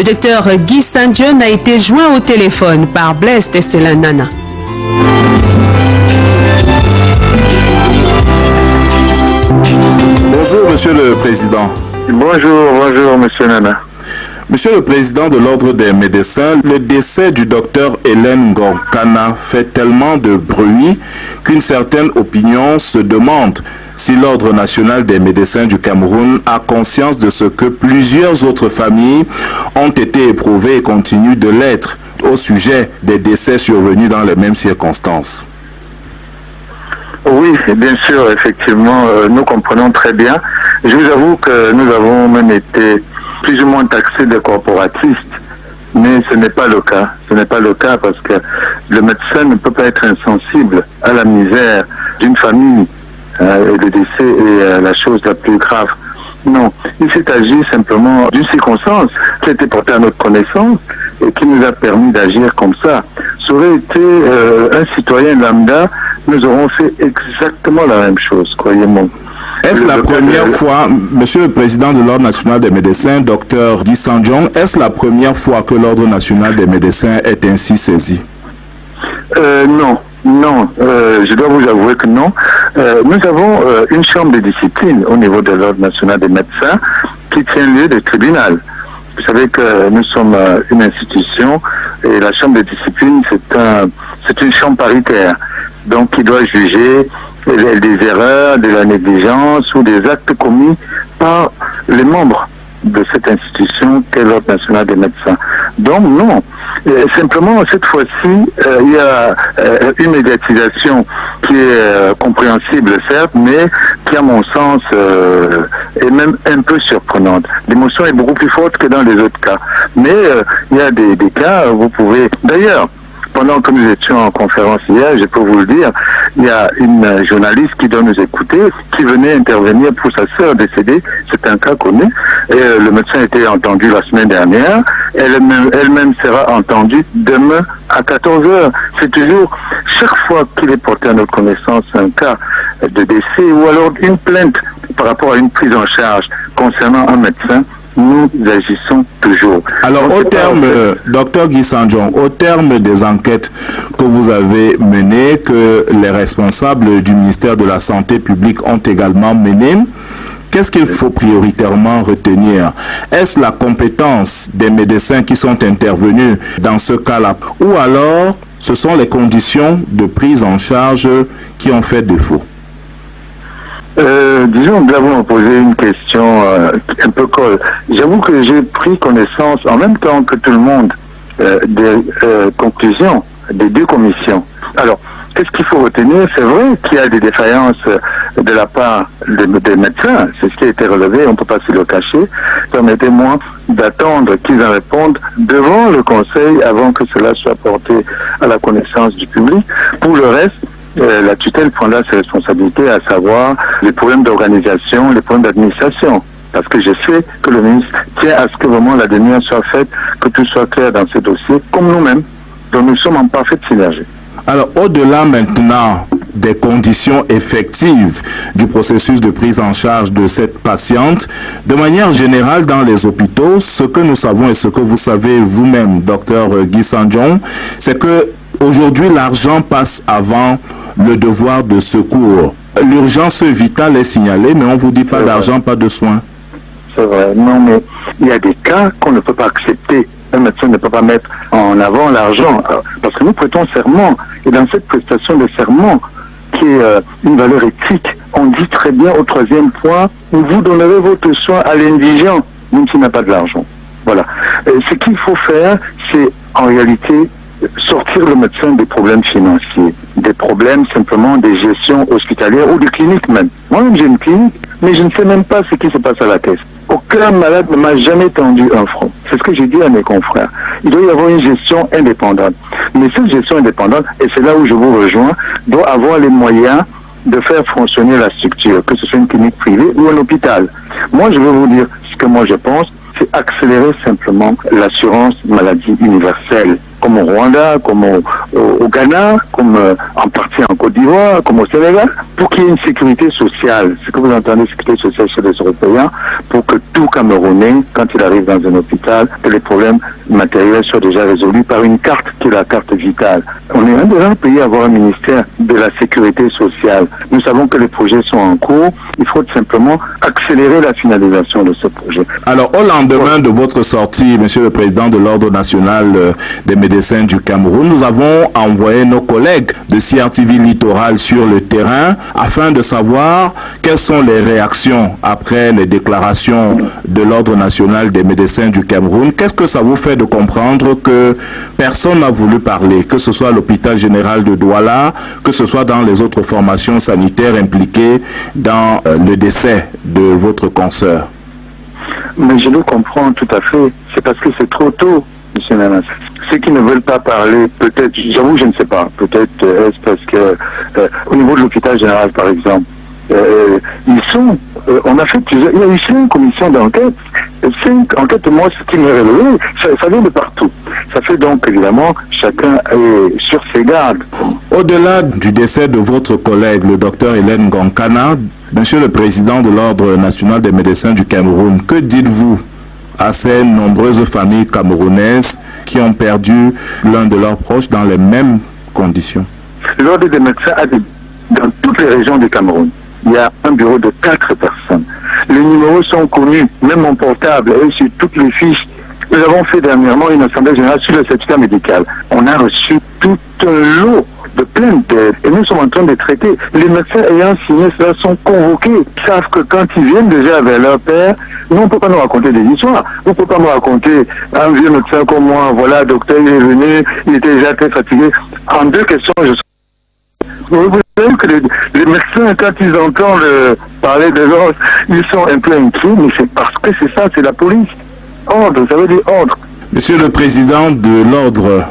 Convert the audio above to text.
Le docteur Guy Saint-John a été joint au téléphone par Blaise Testelin Nana. Bonjour, Monsieur le Président. Bonjour, Monsieur Nana. Monsieur le Président de l'Ordre des médecins, le décès du docteur Hélène Ngorkana fait tellement de bruit qu'une certaine opinion se demande si l'Ordre national des médecins du Cameroun a conscience de ce que plusieurs autres familles ont été éprouvées et continuent de l'être au sujet des décès survenus dans les mêmes circonstances. Oui, bien sûr, effectivement, nous comprenons très bien. Je vous avoue que nous avons même été plus ou moins taxés de corporatistes, mais ce n'est pas le cas. Ce n'est pas le cas parce que le médecin ne peut pas être insensible à la misère d'une famille. Et le décès est la chose la plus grave. Non, il s'est agi simplement d'une circonstance qui a été portée à notre connaissance et qui nous a permis d'agir comme ça. Ça aurait été un citoyen lambda, nous aurons fait exactement la même chose, croyez-moi. Est-ce la première fois, Monsieur le Président de l'Ordre national des médecins, Dr Guy Saint-John, est-ce la première fois que l'Ordre national des médecins est ainsi saisi? Non, je dois vous avouer que non. Nous avons une chambre de discipline au niveau de l'Ordre national des médecins qui tient lieu de tribunal. Vous savez que nous sommes une institution et la chambre de discipline, c'est une chambre paritaire, donc qui doit juger des erreurs, de la négligence ou des actes commis par les membres de cette institution qu'est l'Ordre national des médecins. Donc non, simplement cette fois-ci, il y a une médiatisation qui est compréhensible certes, mais qui à mon sens est même un peu surprenante. L'émotion est beaucoup plus forte que dans les autres cas. Mais il y a des cas, vous pouvez... D'ailleurs, pendant que nous étions en conférence hier, je peux vous le dire, il y a une journaliste qui doit nous écouter, qui venait intervenir pour sa sœur décédée, c'est un cas connu, et le médecin a été entendu la semaine dernière, elle-même sera entendue demain à 14h. C'est toujours, chaque fois qu'il est porté à notre connaissance un cas de décès ou alors une plainte par rapport à une prise en charge concernant un médecin, nous agissons toujours. Alors, au terme, docteur Guy Saint-John, au terme des enquêtes que vous avez menées, que les responsables du ministère de la Santé publique ont également menées, qu'est-ce qu'il faut prioritairement retenir? Est-ce la compétence des médecins qui sont intervenus dans ce cas-là? Ou alors, ce sont les conditions de prise en charge qui ont fait défaut? Disons, nous avons posé une question un peu colle. J'avoue que j'ai pris connaissance, en même temps que tout le monde, des conclusions des deux commissions. Alors, qu'est-ce qu'il faut retenir? C'est vrai qu'il y a des défaillances de la part des médecins. C'est ce qui a été relevé, on ne peut pas se le cacher. Permettez-moi d'attendre qu'ils en répondent devant le Conseil avant que cela soit porté à la connaissance du public. Pour le reste, la tutelle prendra ses responsabilités, à savoir les problèmes d'organisation, les problèmes d'administration. Parce que je sais que le ministre tient à ce que vraiment la démarche soit faite, que tout soit clair dans ce dossier, comme nous-mêmes. Donc nous sommes en parfaite synergie. Alors, au-delà maintenant des conditions effectives du processus de prise en charge de cette patiente, de manière générale dans les hôpitaux, ce que nous savons et ce que vous savez vous-même, docteur Guy Saint-John, c'est que aujourd'hui l'argent passe avant le devoir de secours. L'urgence vitale est signalée, mais on ne vous dit pas d'argent, pas de soins. C'est vrai, non, mais il y a des cas qu'on ne peut pas accepter. Un médecin ne peut pas mettre en avant l'argent, parce que nous prêtons serment, et dans cette prestation de serment, qui est une valeur éthique, on dit très bien au troisième point, vous donnerez votre soin à l'indigent, même s'il n'a pas de l'argent. Voilà. Ce qu'il faut faire, c'est en réalité sortir le médecin des problèmes financiers, des problèmes simplement des gestions hospitalières ou des cliniques même. Moi-même j'ai une clinique, mais je ne sais même pas ce qui se passe à la caisse. Aucun malade ne m'a jamais tendu un franc. C'est ce que j'ai dit à mes confrères. Il doit y avoir une gestion indépendante. Mais cette gestion indépendante, et c'est là où je vous rejoins, doit avoir les moyens de faire fonctionner la structure, que ce soit une clinique privée ou un hôpital. Moi, je veux vous dire ce que moi je pense, c'est accélérer simplement l'assurance maladie universelle, comme au Rwanda, comme au Ghana, comme en partie en Côte d'Ivoire, comme au Sénégal, pour qu'il y ait une sécurité sociale. Ce que vous entendez, sécurité sociale chez les Européens, pour que tout Camerounais, quand il arrive dans un hôpital, que les problèmes matériels soient déjà résolus par une carte qui est la carte vitale. On est un des rares pays à avoir un ministère de la sécurité sociale. Nous savons que les projets sont en cours. Il faut tout simplement accélérer la finalisation de ce projet. Alors, au lendemain de votre sortie, Monsieur le Président de l'Ordre national des médecins du Cameroun, nous avons envoyé nos collègues de CRTV Littoral sur le terrain afin de savoir quelles sont les réactions après les déclarations de l'Ordre national des médecins du Cameroun. Qu'est-ce que ça vous fait de comprendre que personne n'a voulu parler, que ce soit à l'hôpital général de Douala, que ce soit dans les autres formations sanitaires impliquées dans le décès de votre consoeur? Mais je le comprends tout à fait. C'est parce que c'est trop tôt, M. Nanas. Ceux qui ne veulent pas parler, peut-être, j'avoue, je ne sais pas, peut-être est-ce parce que au niveau de l'hôpital général, par exemple, ils sont, on a fait plusieurs, il y a eu 5 commissions d'enquête, 5 enquêtes, moi, ce qui me révélé, ça vient de partout. Ça fait donc, évidemment, chacun est sur ses gardes. Au-delà du décès de votre collègue, le docteur Hélène Gonkana, Monsieur le Président de l'Ordre national des médecins du Cameroun, que dites-vous à ces nombreuses familles camerounaises qui ont perdu l'un de leurs proches dans les mêmes conditions? L'Ordre des médecins a dans toutes les régions du Cameroun, il y a un bureau de 4 personnes. Les numéros sont connus, même en portable et sur toutes les fiches. Nous avons fait dernièrement une assemblée générale sur le certificat médical. On a reçu tout un lot de plaintes d'aide et nous sommes en train de traiter. Les médecins ayant signé cela sont convoqués. Ils savent que quand ils viennent déjà vers leur père, nous on ne peut pas nous raconter des histoires. Vous ne pouvez pas me raconter un vieux médecin comme moi, voilà, docteur, il est venu, il était déjà très fatigué. En 2 questions, je suis... Vous savez que les médecins, quand ils entendent parler de l'ordre, ils sont un peu inquiets, mais c'est parce que c'est ça, c'est la police. Ordre, ça veut dire ordre. Monsieur le Président de l'Ordre